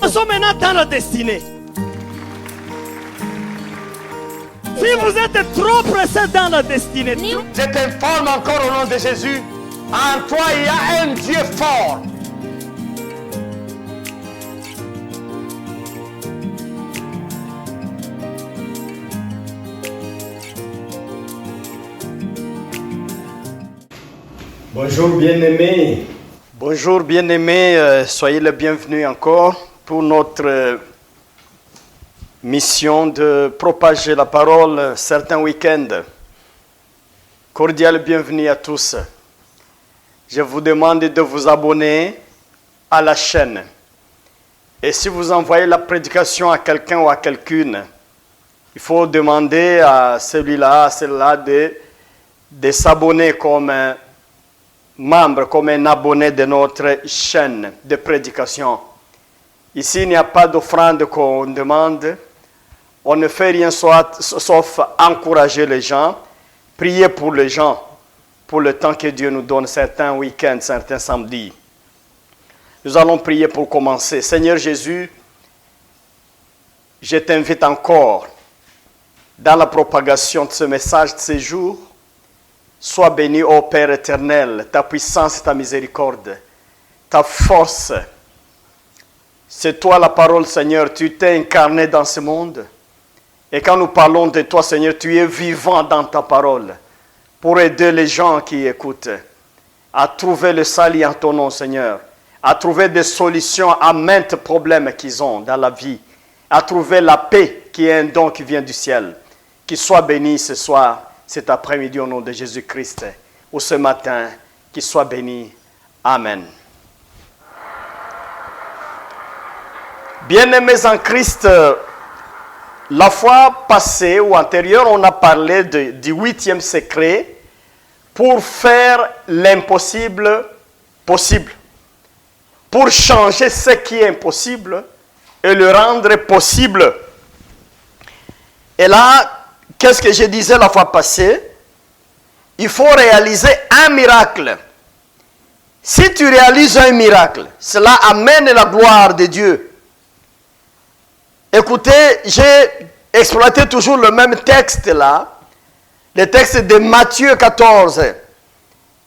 Nous sommes maintenant dans la destinée. Si vous êtes trop pressé dans la destinée, Je t'informe encore au nom de Jésus. En toi, il y a un Dieu fort. Bonjour bien-aimés. Bonjour bien-aimés, soyez les bienvenus encore pour notre mission de propager la parole certains week-ends. Cordial bienvenue à tous. Je vous demande de vous abonner à la chaîne. Et si vous envoyez la prédication à quelqu'un ou à quelqu'une, il faut demander à celui-là, à celle-là de s'abonner comme membre, comme un abonné de notre chaîne de prédication. Ici, il n'y a pas d'offrande qu'on demande. On ne fait rien sauf encourager les gens, prier pour les gens, pour le temps que Dieu nous donne, certains week-ends, certains samedis. Nous allons prier pour commencer. Seigneur Jésus, je t'invite encore dans la propagation de ce message de ces jours. Sois béni, ô Père éternel, ta puissance et ta miséricorde, ta force. C'est toi la parole, Seigneur. Tu t'es incarné dans ce monde. Et quand nous parlons de toi, Seigneur, tu es vivant dans ta parole pour aider les gens qui écoutent à trouver le salut en ton nom, Seigneur, à trouver des solutions à maintes problèmes qu'ils ont dans la vie, à trouver la paix qui est un don qui vient du ciel. Qu'il soit béni ce soir, cet après-midi au nom de Jésus-Christ, ou ce matin, qu'il soit béni. Amen. Bien-aimés en Christ, la fois passée ou antérieure, on a parlé du 8e secret pour faire l'impossible possible. Pour changer ce qui est impossible et le rendre possible. Et là, qu'est-ce que je disais la fois passée? Il faut réaliser un miracle. Si tu réalises un miracle, cela amène la gloire de Dieu. Écoutez, j'ai exploité toujours le même texte là, le texte de Matthieu 14,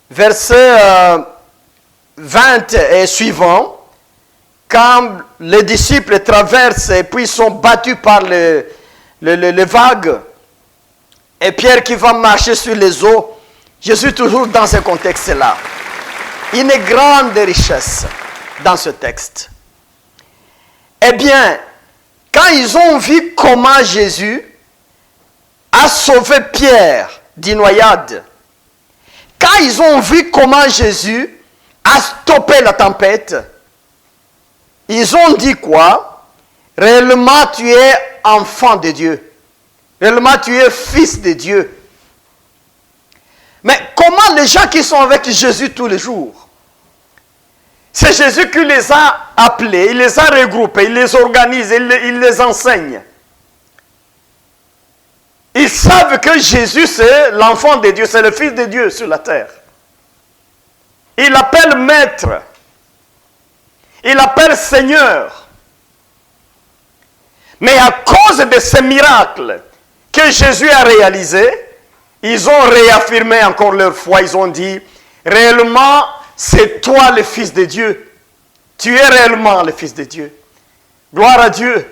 verset 20 et suivant, quand les disciples traversent et puis sont battus par les vagues, et Pierre qui va marcher sur les eaux. Je suis toujours dans ce contexte-là. Une grande richesse dans ce texte. Eh bien, quand ils ont vu comment Jésus a sauvé Pierre d'une noyade, quand ils ont vu comment Jésus a stoppé la tempête, ils ont dit quoi? Réellement, tu es enfant de Dieu. Réellement, tu es fils de Dieu. Mais comment les gens qui sont avec Jésus tous les jours? C'est Jésus qui les a appelés, il les a regroupés, il les organise, il les enseigne. Ils savent que Jésus, c'est l'enfant de Dieu, c'est le fils de Dieu sur la terre. Il l'appelle maître. Il l'appelle Seigneur. Mais à cause de ces miracles que Jésus a réalisé, ils ont réaffirmé encore leur foi. Ils ont dit, réellement, c'est toi le Fils de Dieu. Tu es réellement le Fils de Dieu. Gloire à Dieu.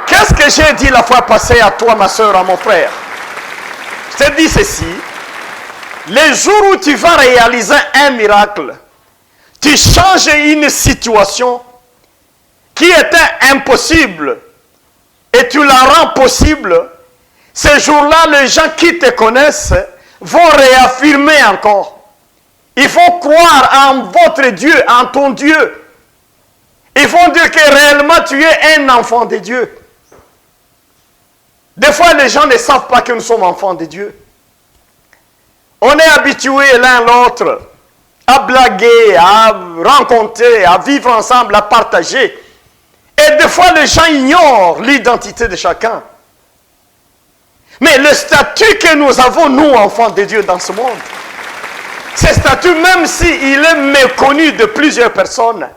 Qu'est-ce que j'ai dit la fois passée à toi, ma soeur, à mon frère? Je te dis ceci. Les jours où tu vas réaliser un miracle, tu changes une situation qui était impossible et tu la rends possible, ces jours-là, les gens qui te connaissent vont réaffirmer encore. Ils vont croire en votre Dieu, en ton Dieu. Ils vont dire que réellement tu es un enfant de Dieu. Des fois, les gens ne savent pas que nous sommes enfants de Dieu. On est habitués l'un l'autre à blaguer, à rencontrer, à vivre ensemble, à partager. Et des fois, les gens ignorent l'identité de chacun. Mais le statut que nous avons, nous, enfants de Dieu, dans ce monde, Ce statut, même s'il est méconnu de plusieurs personnes,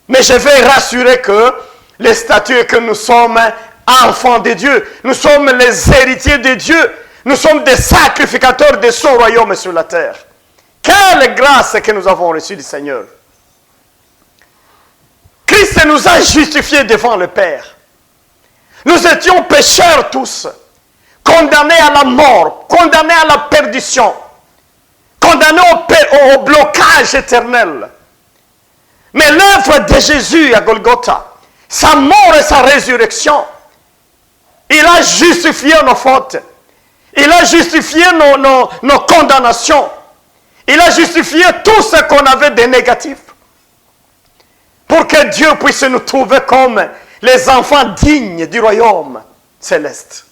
mais je vais rassurer que le statut est que nous sommes enfants de Dieu. Nous sommes les héritiers de Dieu. Nous sommes des sacrificateurs de son royaume sur la terre. Quelle grâce que nous avons reçue du Seigneur. Christ nous a justifiés devant le Père. Nous étions pécheurs tous, condamnés à la mort, condamnés à la perdition, condamnés au blocage éternel. Mais l'œuvre de Jésus à Golgotha, sa mort et sa résurrection, il a justifié nos fautes. Il a justifié nos condamnations. Il a justifié tout ce qu'on avait de négatif. Pour que Dieu puisse nous trouver comme les enfants dignes du royaume céleste.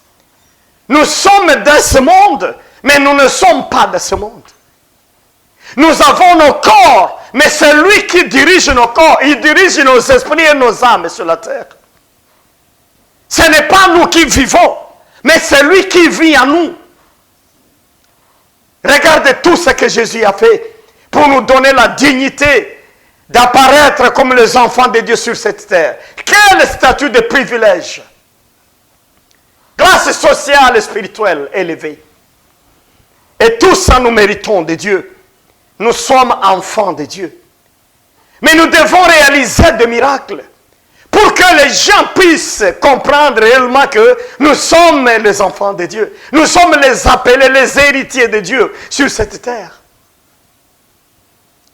Nous sommes dans ce monde, mais nous ne sommes pas de ce monde. Nous avons nos corps, mais c'est lui qui dirige nos corps. Il dirige nos esprits et nos âmes sur la terre. Ce n'est pas nous qui vivons, mais c'est lui qui vit en nous. Regardez tout ce que Jésus a fait pour nous donner la dignité d'apparaître comme les enfants de Dieu sur cette terre. Quel statut de privilège! Grâce sociale et spirituelle élevée. Et tout ça nous méritons de Dieu. Nous sommes enfants de Dieu. Mais nous devons réaliser des miracles pour que les gens puissent comprendre réellement que nous sommes les enfants de Dieu. Nous sommes les appelés, les héritiers de Dieu sur cette terre.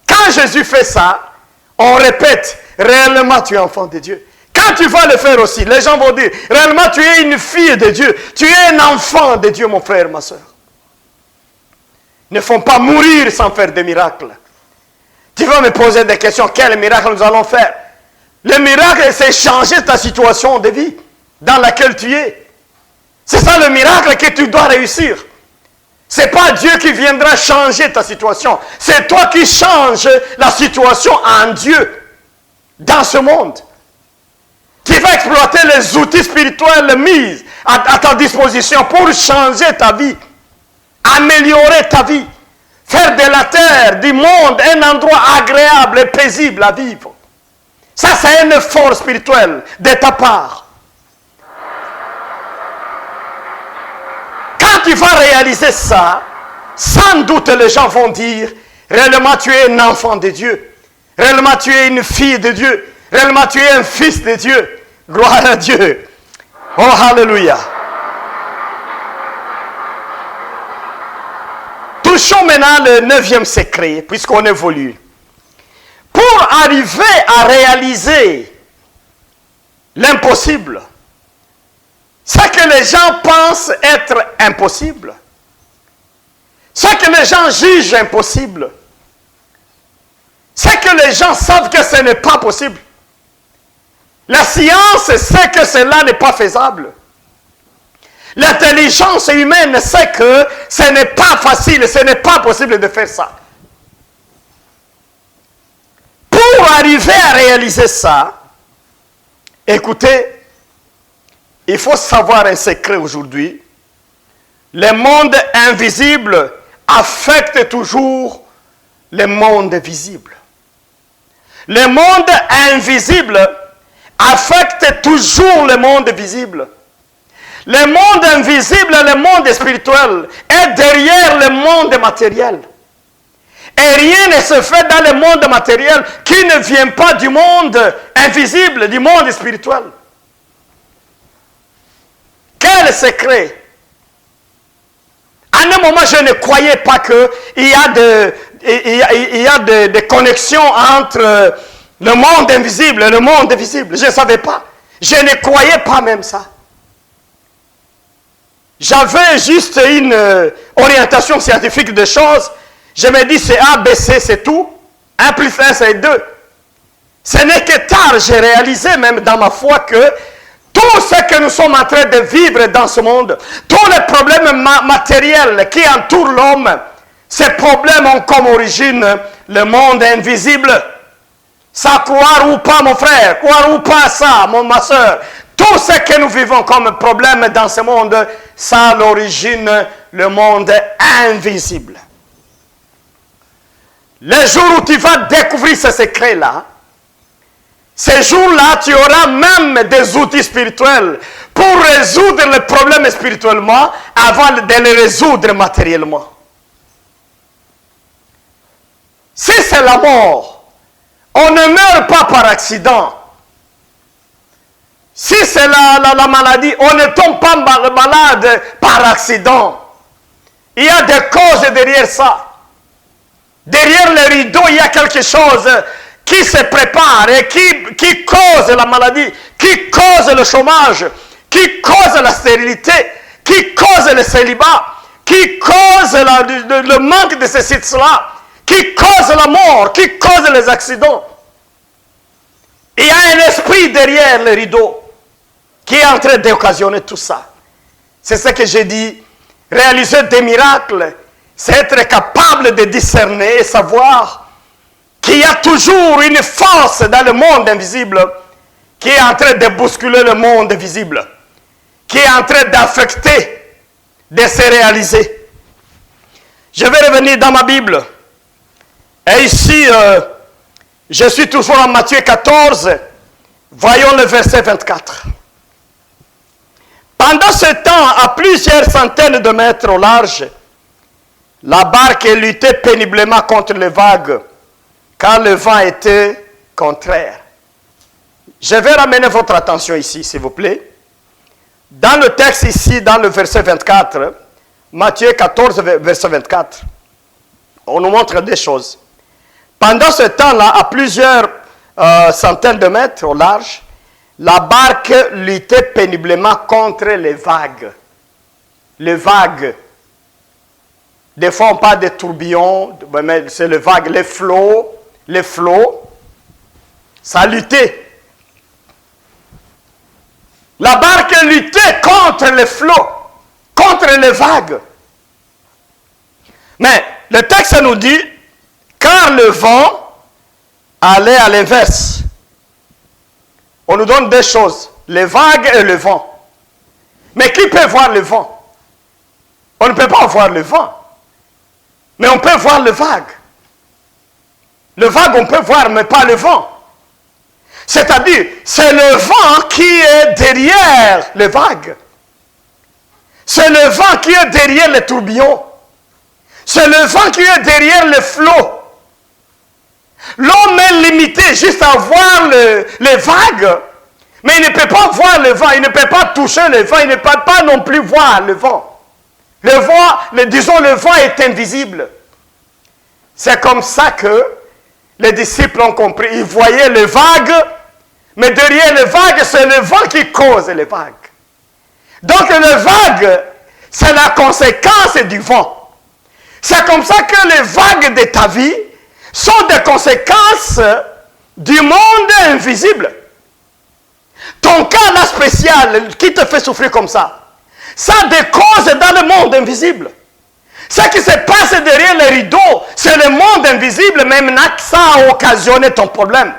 Quand Jésus fait ça, on répète, réellement tu es enfant de Dieu. Quand tu vas le faire aussi, les gens vont dire, réellement tu es une fille de Dieu. Tu es un enfant de Dieu, mon frère, ma soeur. Ne font pas mourir sans faire des miracles. Tu vas me poser des questions, quel miracle nous allons faire? Le miracle, c'est changer ta situation de vie dans laquelle tu es. C'est ça le miracle que tu dois réussir. Ce n'est pas Dieu qui viendra changer ta situation. C'est toi qui changes la situation en Dieu dans ce monde. Tu vas exploiter les outils spirituels mis à ta disposition pour changer ta vie, améliorer ta vie, faire de la terre, du monde, un endroit agréable et paisible à vivre. Ça, c'est un effort spirituel de ta part. Quand tu vas réaliser ça, sans doute les gens vont dire, réellement tu es un enfant de Dieu. Réellement tu es une fille de Dieu. Réellement tu es un fils de Dieu. Gloire à Dieu. Oh, alléluia. Touchons maintenant le 9e secret, puisqu'on évolue. Pour arriver à réaliser l'impossible, ce que les gens pensent être impossible, ce que les gens jugent impossible, ce que les gens savent que ce n'est pas possible. La science sait que cela n'est pas faisable. L'intelligence humaine sait que ce n'est pas facile, ce n'est pas possible de faire ça. Pour arriver à réaliser ça, écoutez, il faut savoir un secret aujourd'hui. Le monde invisible affecte toujours le monde visible. Le monde invisible affecte toujours le monde visible. Le monde invisible, le monde spirituel, est derrière le monde matériel. Et rien ne se fait dans le monde matériel qui ne vient pas du monde invisible, du monde spirituel. Quel secret! À un moment, je ne croyais pas qu'il y a des connexions entre le monde invisible et le monde visible. Je ne savais pas. Je ne croyais pas même ça. J'avais juste une orientation scientifique des choses. Je me dis, c'est A, B, C, c'est tout. 1 plus 1, c'est 2. Ce n'est que tard, j'ai réalisé même dans ma foi que tout ce que nous sommes en train de vivre dans ce monde, tous les problèmes matériels qui entourent l'homme, ces problèmes ont comme origine le monde invisible. Ça, croire ou pas, mon frère, croire ou pas ça, ma soeur, tout ce que nous vivons comme problème dans ce monde, ça a l'origine le monde invisible. le jour où tu vas découvrir ce secret-là, ces jours-là, tu auras même des outils spirituels pour résoudre les problèmes spirituellement avant de les résoudre matériellement. Si c'est la mort, on ne meurt pas par accident. Si c'est la maladie, on ne tombe pas malade par accident. Il y a des causes derrière ça. Derrière le rideau, il y a quelque chose qui se prépare et qui cause la maladie, qui cause le chômage, qui cause la stérilité, qui cause le célibat, qui cause le manque de ceci, de cela, qui cause la mort, qui cause les accidents. Il y a un esprit derrière le rideau qui est en train d'occasionner tout ça. C'est ce que j'ai dit. Réaliser des miracles, c'est être capable de discerner et savoir qu'il y a toujours une force dans le monde invisible qui est en train de bousculer le monde visible, qui est en train d'affecter, de se réaliser. Je vais revenir dans ma Bible. Et ici, je suis toujours en Matthieu 14. Voyons le verset 24. Pendant ce temps, à plusieurs centaines de mètres au large, la barque luttait péniblement contre les vagues, car le vent était contraire. Je vais ramener votre attention ici, s'il vous plaît. Dans le texte ici, dans le verset 24, Matthieu 14, verset 24, on nous montre des choses. Pendant ce temps-là, à plusieurs centaines de mètres au large, la barque luttait péniblement contre les vagues. Les vagues. Des fois, on parle des tourbillons, mais c'est les vagues, les flots. Les flots, ça luttait. La barque luttait contre les flots, contre les vagues. Mais le texte nous dit, car le vent allait à l'inverse. On nous donne deux choses, les vagues et le vent. Mais qui peut voir le vent? On ne peut pas voir le vent. Mais on peut voir le vague. Le vague, on peut voir, mais pas le vent. C'est-à-dire, c'est le vent qui est derrière les vagues. C'est le vent qui est derrière les tourbillons. C'est le vent qui est derrière les flots. L'homme est limité juste à voir les vagues, mais il ne peut pas voir le vent, il ne peut pas toucher le vent, il ne peut pas non plus voir le vent. Le vent est invisible. C'est comme ça que les disciples ont compris. Ils voyaient les vagues, mais derrière les vagues, c'est le vent qui cause les vagues. Donc les vagues, c'est la conséquence du vent. C'est comme ça que les vagues de ta vie sont des conséquences du monde invisible. Ton cas là spécial qui te fait souffrir comme ça a des causes dans le monde invisible. Ce qui se passe derrière les rideaux, c'est le monde invisible, mais maintenant ça a occasionné ton problème.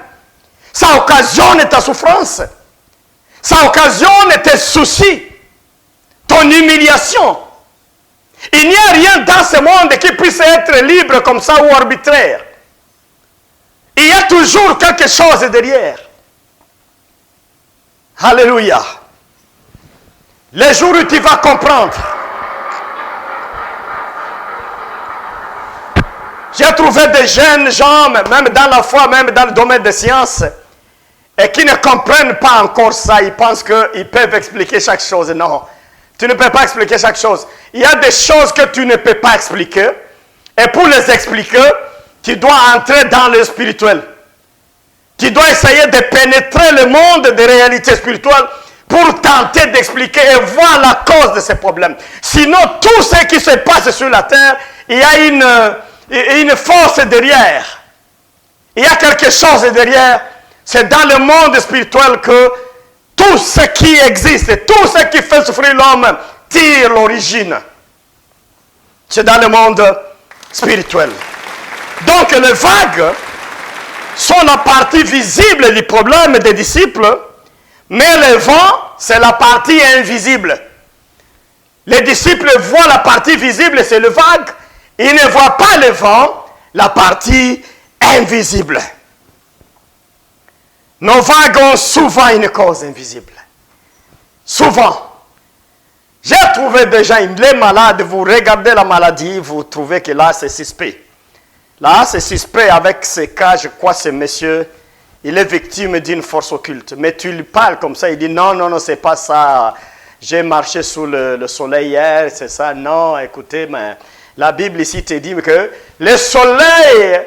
Ça occasionne ta souffrance. Ça occasionne tes soucis, ton humiliation. Il n'y a rien dans ce monde qui puisse être libre comme ça ou arbitraire. Il y a toujours quelque chose derrière. Alléluia. Les jours où tu vas comprendre. J'ai trouvé des jeunes gens, même dans la foi, même dans le domaine des sciences, et qui ne comprennent pas encore ça. Ils pensent qu'ils peuvent expliquer chaque chose. Non, tu ne peux pas expliquer chaque chose. Il y a des choses que tu ne peux pas expliquer, et pour les expliquer, tu dois entrer dans le spirituel. Tu dois essayer de pénétrer le monde des réalités spirituelles pour tenter d'expliquer et voir la cause de ces problèmes. Sinon, tout ce qui se passe sur la terre, il y a une force derrière. Il y a quelque chose derrière. C'est dans le monde spirituel que tout ce qui existe, tout ce qui fait souffrir l'homme, tire l'origine. C'est dans le monde spirituel. Donc les vagues sont la partie visible du problème des disciples, mais le vent, c'est la partie invisible. Les disciples voient la partie visible, c'est le vague. Ils ne voient pas le vent, la partie invisible. Nos vagues ont souvent une cause invisible. Souvent. J'ai trouvé déjà, les malades, vous regardez la maladie, vous trouvez que là, c'est suspect. Là, c'est suspect avec ce cas, je crois, ce monsieur, il est victime d'une force occulte. Mais tu lui parles comme ça, il dit non, non, non, c'est pas ça. J'ai marché sous le soleil hier, c'est ça. Non, écoutez, mais la Bible ici te dit que le soleil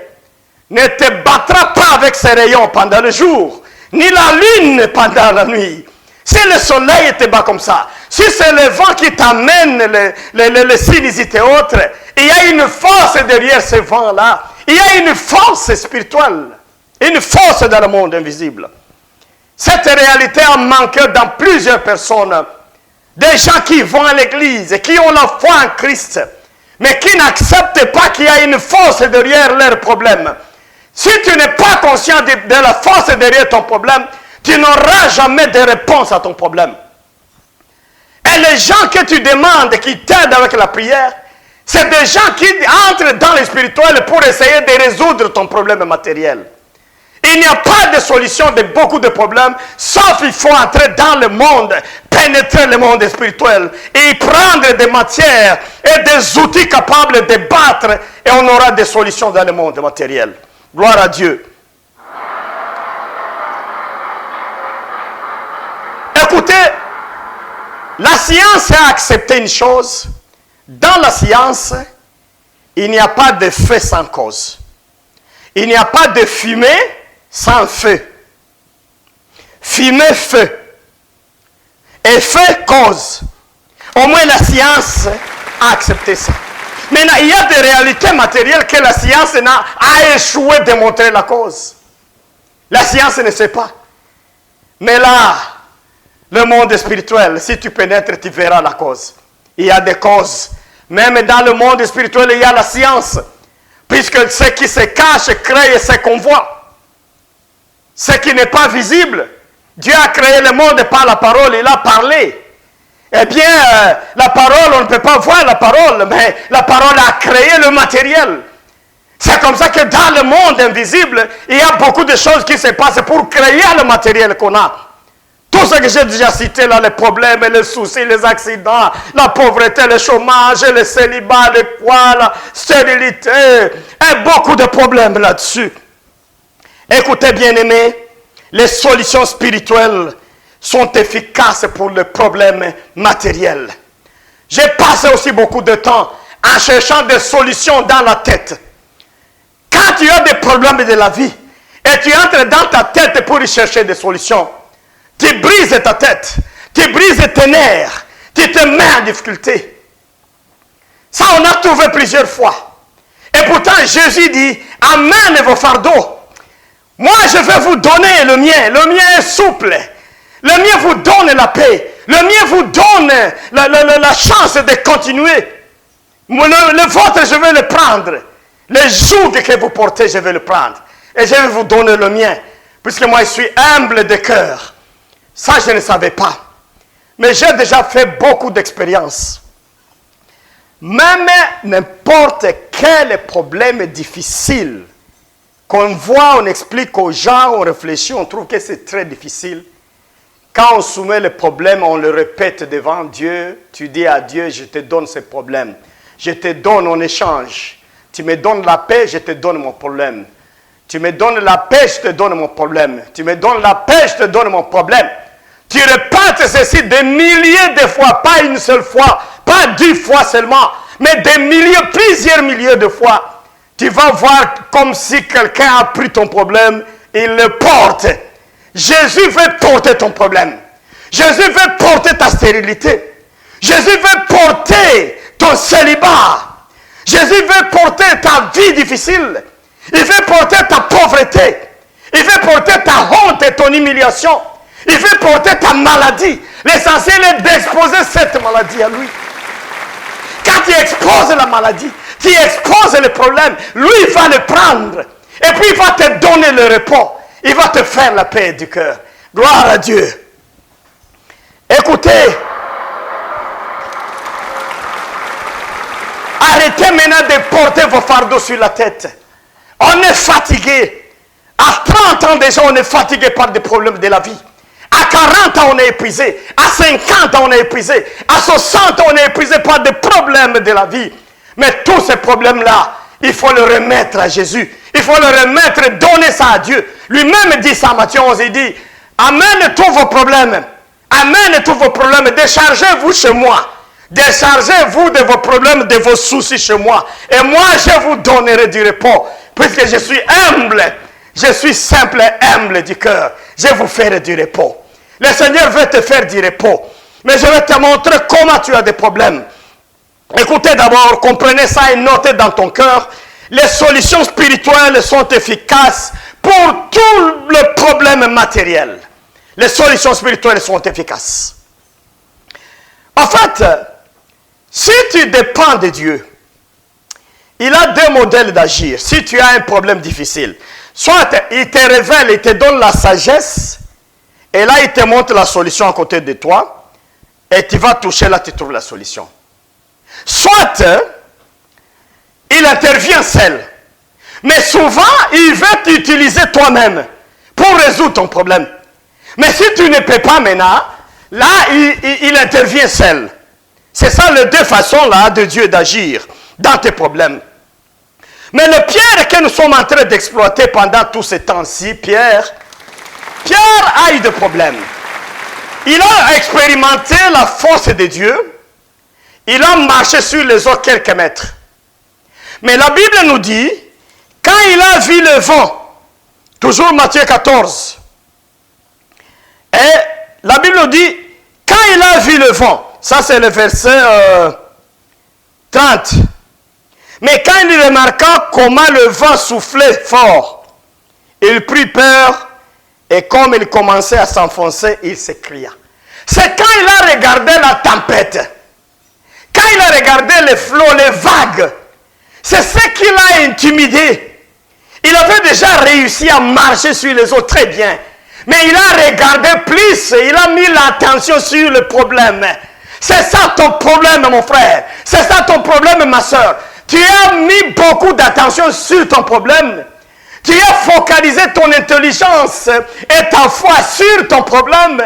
ne te battra pas avec ses rayons pendant le jour, ni la lune pendant la nuit. Si le soleil te bat comme ça, si c'est le vent qui t'amène les sinusite et autres, il y a une force derrière ce vent-là. Il y a une force spirituelle, une force dans le monde invisible. Cette réalité a manqué dans plusieurs personnes. Des gens qui vont à l'église et qui ont la foi en Christ, mais qui n'acceptent pas qu'il y a une force derrière leurs problèmes. Si tu n'es pas conscient de la force derrière ton problème, tu n'auras jamais de réponse à ton problème. Et les gens que tu demandes qui t'aident avec la prière, c'est des gens qui entrent dans le spirituel pour essayer de résoudre ton problème matériel. Il n'y a pas de solution de beaucoup de problèmes, sauf il faut entrer dans le monde, pénétrer le monde spirituel et prendre des matières et des outils capables de battre et on aura des solutions dans le monde matériel. Gloire à Dieu. Écoutez, la science a accepté une chose. Dans la science, il n'y a pas de feu sans cause. Il n'y a pas de fumée sans feu. Fumée, feu. Et feu, cause. Au moins la science a accepté ça. Maintenant, il y a des réalités matérielles que la science a échoué de montrer la cause. La science ne sait pas. Mais là, le monde spirituel, si tu pénètres, tu verras la cause. Il y a des causes. Même dans le monde spirituel, il y a la science. Puisque ce qui se cache crée ce qu'on voit. Ce qui n'est pas visible. Dieu a créé le monde par la parole, il a parlé. Eh bien, la parole, on ne peut pas voir la parole, mais la parole a créé le matériel. C'est comme ça que dans le monde invisible, il y a beaucoup de choses qui se passent pour créer le matériel qu'on a. Tout ce que j'ai déjà cité là, les problèmes, les soucis, les accidents, la pauvreté, le chômage, le célibat, le poids, la stérilité, et beaucoup de problèmes là-dessus. Écoutez, bien-aimés, les solutions spirituelles sont efficaces pour les problèmes matériels. J'ai passé aussi beaucoup de temps en cherchant des solutions dans la tête. Quand tu as des problèmes de la vie et tu entres dans ta tête pour y chercher des solutions, tu brises ta tête, tu brises tes nerfs, tu te mets en difficulté. Ça, on a trouvé plusieurs fois. Et pourtant, Jésus dit, amène vos fardeaux. Moi, je vais vous donner le mien. Le mien est souple. Le mien vous donne la paix. Le mien vous donne la chance de continuer. Le vôtre, je vais le prendre. Les jougs que vous portez, je vais le prendre. Et je vais vous donner le mien. Puisque moi, je suis humble de cœur. Ça, je ne savais pas. Mais j'ai déjà fait beaucoup d'expériences. Même n'importe quel problème difficile qu'on voit, on explique aux gens, on réfléchit, on trouve que c'est très difficile. Quand on soumet le problème, on le répète devant Dieu. Tu dis à Dieu, je te donne ce problème. Je te donne en échange. Tu me donnes la paix, je te donne mon problème. Tu me donnes la paix, je te donne mon problème. Tu me donnes la paix, je te donne mon problème. Tu répètes ceci des milliers de fois, pas une seule fois, pas 10 fois seulement, mais des milliers, plusieurs milliers de fois. Tu vas voir comme si quelqu'un a pris ton problème, il le porte. Jésus veut porter ton problème. Jésus veut porter ta stérilité. Jésus veut porter ton célibat. Jésus veut porter ta vie difficile. Il veut porter ta pauvreté. Il veut porter ta honte et ton humiliation. Il veut porter ta maladie. L'essentiel est d'exposer cette maladie à lui. Quand tu exposes la maladie, tu exposes le problème, lui il va le prendre. Et puis il va te donner le repos. Il va te faire la paix du cœur. Gloire à Dieu. Écoutez. Arrêtez maintenant de porter vos fardeaux sur la tête. On est fatigué. À 30 ans déjà, on est fatigué par des problèmes de la vie. À 40 ans, on est épuisé. À 50 ans, on est épuisé. À 60 ans, on est épuisé par des problèmes de la vie. Mais tous ces problèmes-là, il faut le remettre à Jésus. Il faut le remettre, donner ça à Dieu. Lui-même dit ça, Matthieu 11, il dit, amène tous vos problèmes. Amène tous vos problèmes. Déchargez-vous chez moi. Déchargez-vous de vos problèmes, de vos soucis chez moi. Et moi, je vous donnerai du repos. Puisque je suis humble. Je suis simple et humble du cœur. Je vous ferai du repos. Le Seigneur veut te faire du repos. Mais je vais te montrer comment tu as des problèmes. Écoutez d'abord, comprenez ça et notez dans ton cœur. Les solutions spirituelles sont efficaces pour tout le problème matériel. Les solutions spirituelles sont efficaces. En fait, si tu dépends de Dieu, il a deux modèles d'agir. Si tu as un problème difficile, soit il te révèle, il te donne la sagesse, et là il te montre la solution à côté de toi, et tu vas toucher, là tu trouves la solution. Soit il intervient seul, mais souvent il veut t'utiliser toi-même pour résoudre ton problème. Mais si tu ne peux pas maintenant, là il intervient seul. C'est ça les deux façons là de Dieu d'agir dans tes problèmes. Mais le Pierre que nous sommes en train d'exploiter pendant tout ce temps-ci, Pierre a eu des problèmes. Il a expérimenté la force de Dieu. Il a marché sur les eaux quelques mètres. Mais la Bible nous dit, quand il a vu le vent, toujours Matthieu 14, et la Bible nous dit, quand il a vu le vent, ça c'est le verset 30, mais quand il remarqua comment le vent soufflait fort, il prit peur, et comme il commençait à s'enfoncer, il s'écria. C'est quand il a regardé la tempête, quand il a regardé les flots, les vagues, c'est ce qui l'a intimidé. Il avait déjà réussi à marcher sur les eaux très bien. Mais il a regardé plus, il a mis l'attention sur le problème. C'est ça ton problème, mon frère. C'est ça ton problème, ma soeur. Tu as mis beaucoup d'attention sur ton problème. Tu as focalisé ton intelligence et ta foi sur ton problème.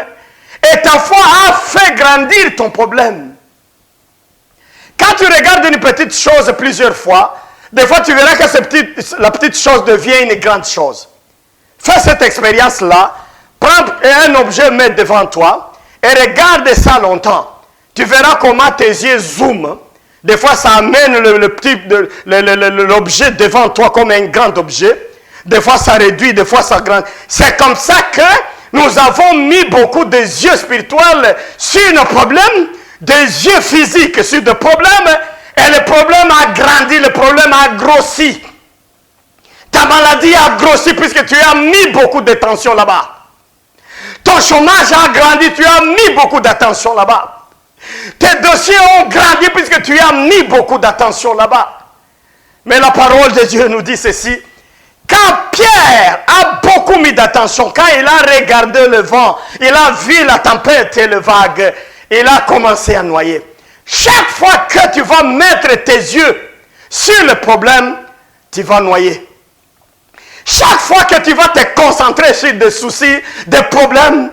Et ta foi a fait grandir ton problème. Quand tu regardes une petite chose plusieurs fois, des fois tu verras que la petite chose devient une grande chose. Fais cette expérience-là. Prends un objet, mets devant toi et regarde ça longtemps. Tu verras comment tes yeux zooment. Des fois, ça amène l'objet devant toi comme un grand objet. Des fois, ça réduit, des fois, ça grandit. C'est comme ça que nous avons mis beaucoup de yeux spirituels sur nos problèmes, des yeux physiques sur des problèmes, et le problème a grandi, le problème a grossi. Ta maladie a grossi puisque tu as mis beaucoup d'attention là-bas. Ton chômage a grandi, tu as mis beaucoup d'attention là-bas. Tes dossiers ont grandi puisque tu as mis beaucoup d'attention là-bas. Mais la parole de Dieu nous dit ceci. Quand Pierre a beaucoup mis d'attention, quand il a regardé le vent, il a vu la tempête et le vague, il a commencé à noyer. Chaque fois que tu vas mettre tes yeux sur le problème, tu vas noyer. Chaque fois que tu vas te concentrer sur des soucis, des problèmes,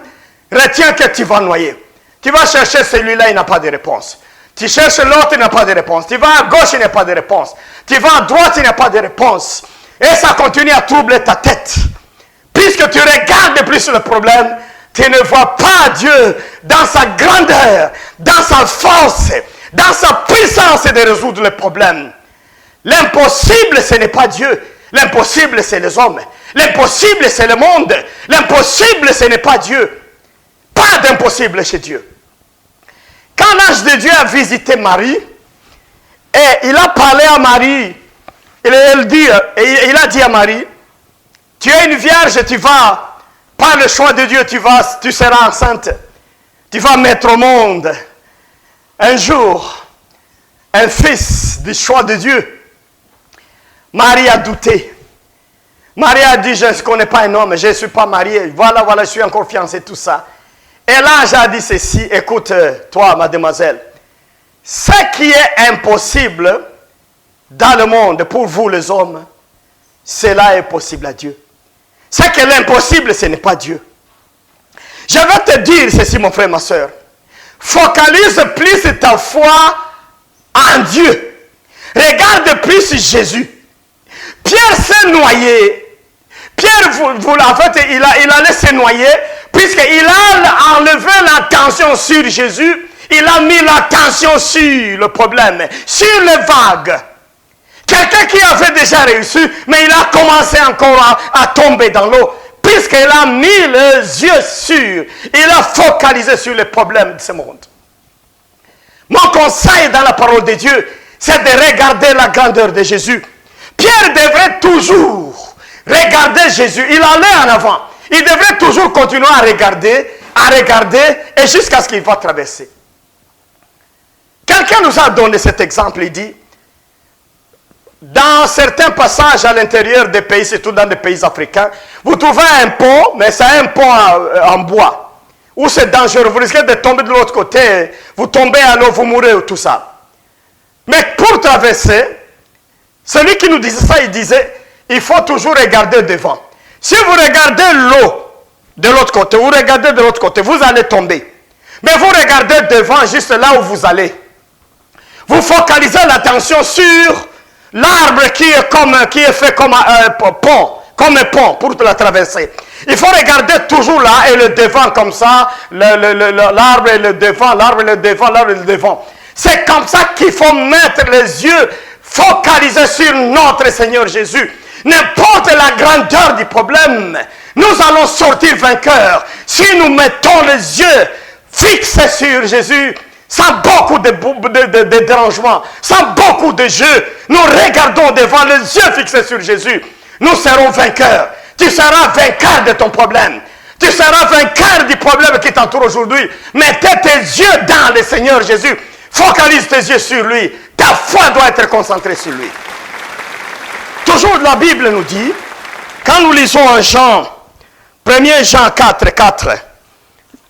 retiens que tu vas noyer. Tu vas chercher celui-là, il n'a pas de réponse. Tu cherches l'autre, il n'a pas de réponse. Tu vas à gauche, il n'a pas de réponse. Tu vas à droite, il n'a pas de réponse. Et ça continue à troubler ta tête. Puisque tu regardes plus le problème, tu ne vois pas Dieu dans sa grandeur, dans sa force, dans sa puissance de résoudre le problème. L'impossible, ce n'est pas Dieu. L'impossible, c'est les hommes. L'impossible, c'est le monde. L'impossible, ce n'est pas Dieu. Pas d'impossible chez Dieu. Quand l'ange de Dieu a visité Marie, et il a parlé à Marie, il a dit à Marie, tu es une vierge, tu vas, par le choix de Dieu, tu seras enceinte. Tu vas mettre au monde un jour un fils du choix de Dieu. Marie a douté. Marie a dit, je ne connais pas un homme, je ne suis pas mariée. Voilà, je suis encore fiancée, tout ça. Et l'ange a dit ceci, écoute, toi, mademoiselle, ce qui est impossible dans le monde pour vous les hommes cela est possible à Dieu. Ce qui est l'impossible, ce n'est pas Dieu. Je vais te dire ceci, mon frère, ma soeur. Focalise plus ta foi en Dieu. Regarde plus Jésus. Pierre s'est noyé. Pierre, en fait, il allait se noyer, puisqu'il a enlevé l'attention sur Jésus. Il a mis l'attention sur le problème, sur les vagues. Quelqu'un qui avait déjà réussi, mais il a commencé encore à tomber dans l'eau, puisqu'il a mis les yeux sur, il a focalisé sur les problèmes de ce monde. Mon conseil dans la parole de Dieu, c'est de regarder la grandeur de Jésus. Pierre devrait toujours regarder Jésus. Il allait en avant. Il devrait toujours continuer à regarder, et jusqu'à ce qu'il va traverser. Quelqu'un nous a donné cet exemple, il dit, dans certains passages à l'intérieur des pays, surtout dans des pays africains, vous trouvez un pont, mais c'est un pont en bois, où c'est dangereux, vous risquez de tomber de l'autre côté, vous tombez à l'eau, vous mourrez, tout ça. Mais pour traverser, celui qui nous disait ça, il disait, il faut toujours regarder devant. Si vous regardez l'eau de l'autre côté, vous regardez de l'autre côté, vous allez tomber. Mais vous regardez devant, juste là où vous allez. Vous focalisez l'attention sur l'arbre qui est fait comme un pont pour la traverser. Il faut regarder toujours là et le devant comme ça, l'arbre et le devant, l'arbre et le devant, l'arbre et le devant. C'est comme ça qu'il faut mettre les yeux focalisés sur notre Seigneur Jésus. N'importe la grandeur du problème, nous allons sortir vainqueurs si nous mettons les yeux fixés sur Jésus. Sans beaucoup de dérangements, sans beaucoup de jeux, nous regardons devant les yeux fixés sur Jésus. Nous serons vainqueurs. Tu seras vainqueur de ton problème. Tu seras vainqueur du problème qui t'entoure aujourd'hui. Mettez tes yeux dans le Seigneur Jésus. Focalise tes yeux sur lui. Ta foi doit être concentrée sur lui. Toujours la Bible nous dit, quand nous lisons en Jean, 1 Jean 4, 4,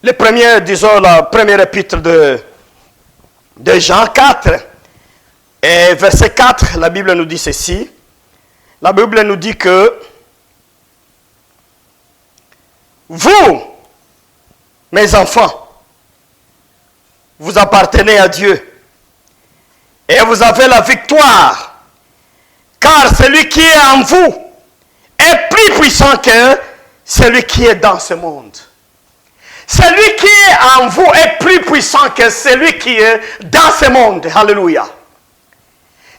le premier, disons, la première épître de Jean 4, et verset 4, la Bible nous dit ceci. La Bible nous dit que vous, mes enfants, vous appartenez à Dieu et vous avez la victoire, car celui qui est en vous est plus puissant que celui qui est dans ce monde. Celui qui est en vous est plus puissant que celui qui est dans ce monde. Alléluia.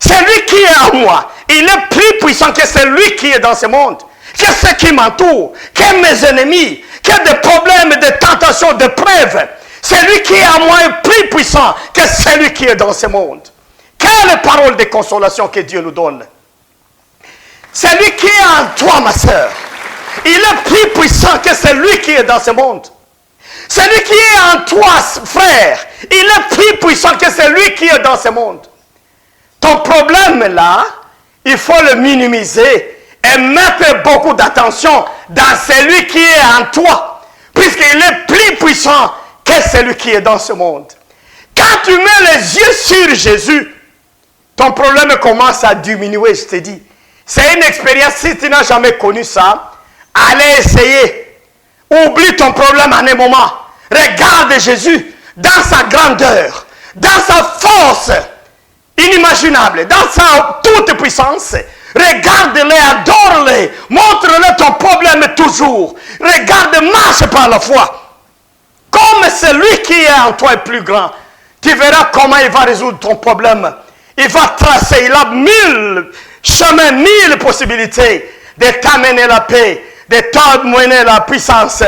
Celui qui est en moi, il est plus puissant que celui qui est dans ce monde. Que ceux qui m'entourent, que mes ennemis, que des problèmes, des tentations, des preuves. Celui qui est en moi est plus puissant que celui qui est dans ce monde. Quelle parole de consolation que Dieu nous donne. Celui qui est en toi, ma soeur, il est plus puissant que celui qui est dans ce monde. Celui qui est en toi, frère, il est plus puissant que celui qui est dans ce monde. Ton problème là, il faut le minimiser et mettre beaucoup d'attention dans celui qui est en toi, puisqu'il est plus puissant que celui qui est dans ce monde. Quand tu mets les yeux sur Jésus, ton problème commence à diminuer, je te dis. C'est une expérience, si tu n'as jamais connu ça, allez essayer. Oublie ton problème en un moment. Regarde Jésus dans sa grandeur, dans sa force inimaginable, dans sa toute puissance. Regarde-le, adore-le, montre-le ton problème toujours. Regarde, marche par la foi. Comme celui qui est en toi est plus grand, tu verras comment il va résoudre ton problème. Il va tracer, il a 1000 chemins, 1000 possibilités de t'amener la paix, de t'amener la puissance,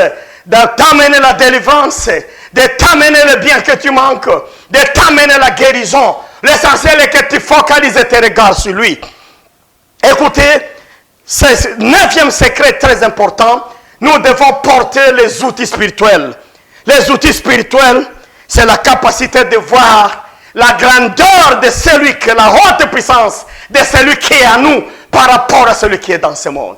de t'amener la délivrance, de t'amener le bien que tu manques, de t'amener la guérison. L'essentiel est que tu focalises tes regards sur lui. Écoutez, c'est le 9e secret très important. Nous devons porter les outils spirituels. Les outils spirituels, c'est la capacité de voir la grandeur de celui qui est la haute puissance, de celui qui est en nous par rapport à celui qui est dans ce monde.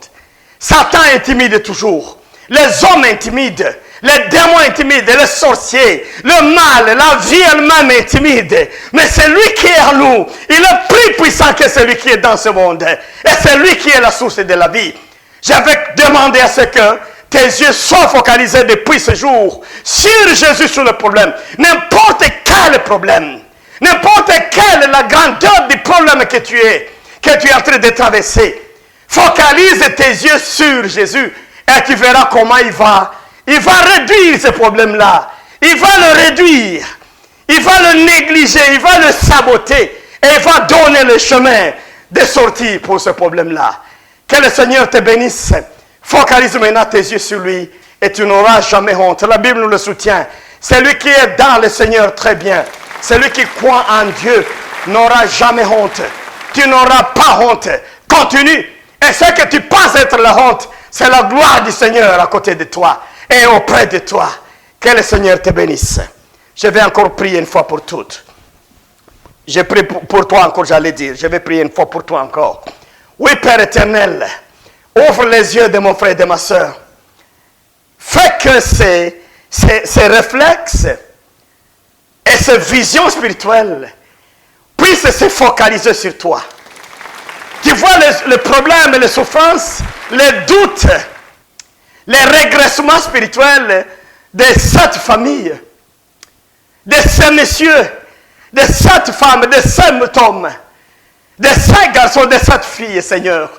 Satan intimide toujours. Les hommes intimident. Les démons intimident, les sorciers, le mal, la vie elle-même intimide. Mais c'est lui qui est en nous. Il est plus puissant que celui qui est dans ce monde. Et c'est lui qui est la source de la vie. J'avais demandé à ce que tes yeux soient focalisés depuis ce jour sur Jésus, sur le problème. N'importe quel problème. N'importe quelle est la grandeur du problème que tu es en train de traverser. Focalise tes yeux sur Jésus et tu verras comment il va réduire ce problème-là. Il va le réduire. Il va le négliger. Il va le saboter. Et il va donner le chemin de sortie pour ce problème-là. Que le Seigneur te bénisse. Focalise maintenant tes yeux sur lui et tu n'auras jamais honte. La Bible nous le soutient. Celui qui est dans le Seigneur, très bien. Celui qui croit en Dieu n'aura jamais honte. Tu n'auras pas honte. Continue. Et ce que tu penses être la honte, c'est la gloire du Seigneur à côté de toi et auprès de toi. Que le Seigneur te bénisse. Je vais encore prier une fois pour toutes. Je prie pour toi encore, j'allais dire. Je vais prier une fois pour toi encore. Oui, Père éternel, ouvre les yeux de mon frère et de ma soeur. Fais que ces réflexes et ces visions spirituelles puissent se focaliser sur toi. Tu vois les problèmes, les souffrances, les doutes, les régressements spirituels de cette famille, de ces messieurs, de cette femme, de cet homme, de ces garçons, de cette fille, Seigneur.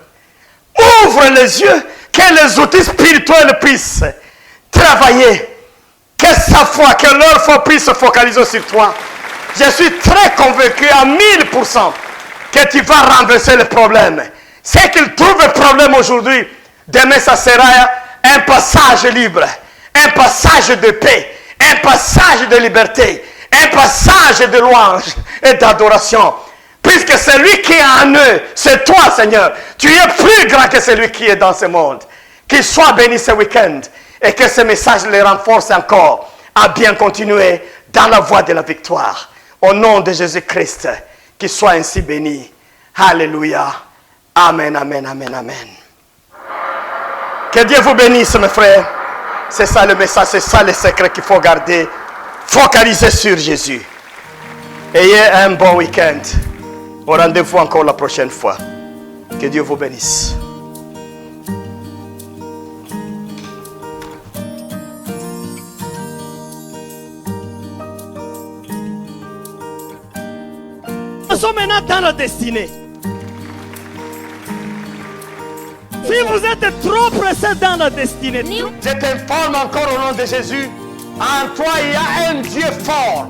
Ouvre les yeux, que les outils spirituels puissent travailler, que sa foi, que leur foi puisse se focaliser sur toi. Je suis très convaincu à 1000% que tu vas renverser le problème. C'est qu'il trouve un problème aujourd'hui, demain ça sera un passage libre, un passage de paix, un passage de liberté, un passage de louange et d'adoration. Puisque celui qui est en eux, c'est toi, Seigneur. Tu es plus grand que celui qui est dans ce monde. Qu'il soit béni ce week-end et que ce message les renforce encore à bien continuer dans la voie de la victoire. Au nom de Jésus-Christ, qu'il soit ainsi béni. Alléluia. Amen, amen, amen, amen. Que Dieu vous bénisse, mes frères. C'est ça le message, c'est ça le secret qu'il faut garder. Focalisez sur Jésus. Ayez un bon week-end. Au rendez-vous encore la prochaine fois. Que Dieu vous bénisse. Nous sommes maintenant dans la destinée. Si vous êtes trop pressé dans la destinée, Je t'informe encore au nom de Jésus. En toi, il y a un Dieu fort.